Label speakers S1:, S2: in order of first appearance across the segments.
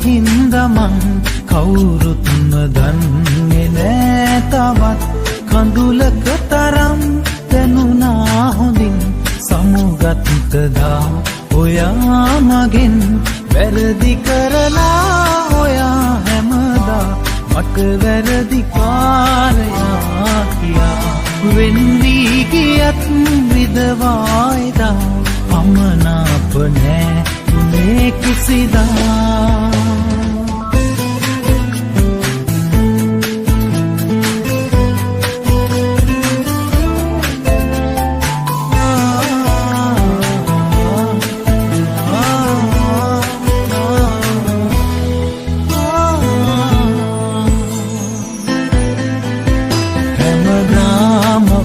S1: හින්දා මං කවුරුත් නොදන්නේ නෑ තවත් කඳුලක තරම් දැනුණා හොඳින් සමුගත්දා ඔයා මගෙන් වැරදි කරලා ඔයා හැමදා මට වැරදි කාරයා කියා වෙන් වී ගියත් විදවායිදා අමනාප නෑ මේ කිසිදා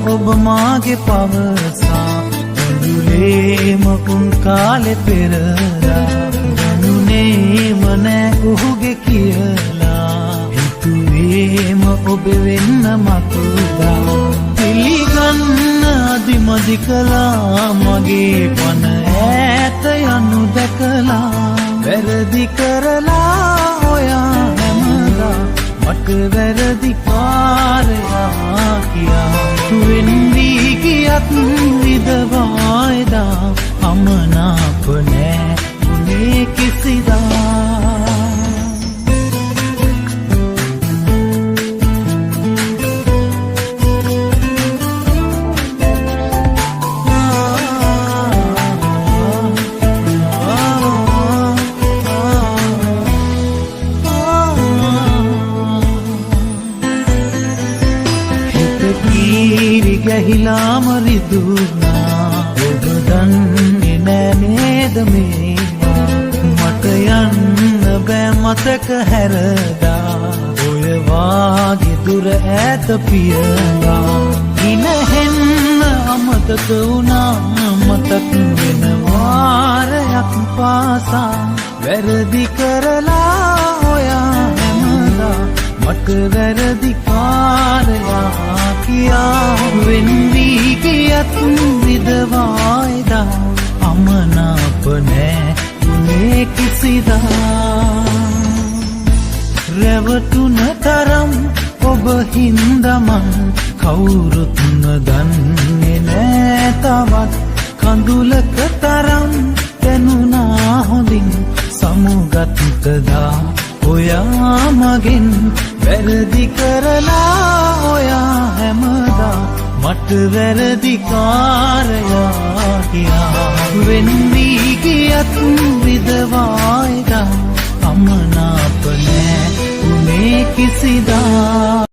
S1: ඔබ මාගේ පවසා මුලේම උන් කාලේ පෙරලා ගනුනේම නෑ ඔහුගේ කියලා හිතුවේම ඔබ වෙන්න මතුදා පිළිගන්න අදිමදි කළා මගේ පන ඈත යනු දැකලා වැරදි කරලා ඔයා හැමදා මට වැරදි කාරයා කියා වෙන් වී ගියත් විදවායිදා අමනාප නෑ උනේ කිසිදා ගැහිලාම රිදුනා ඔබ දන්නේ නෑ නේද මේවා මට යන්න බෑ මතක හැරදා ඔය වාගේ දුර ඈත පියලා ඉනහෙන්න අමතක වුණා මතක් වෙන වාරයක් පාසා වැරදි කරලා ඔයා හැමදා මට වැරදි කාරයා කියා වෙන් වී ගියත් විදවායිදා අමනාප නෑ උනේ කිසිදා රැවටුන තරම් ඔබ හින්දා මං කවුරුත් නොදන්නේ නෑ තවත් කඳුලක තරම් දැනුණා හොඳින් සමුගත්දා ඔයා මගෙන් වැරදි කරලා ඔයා හැමදා මට වැරදි කාරයා කියා වෙන් වී ගියත් විදවායිදා අමනාප නෑ උනේ කිසිදා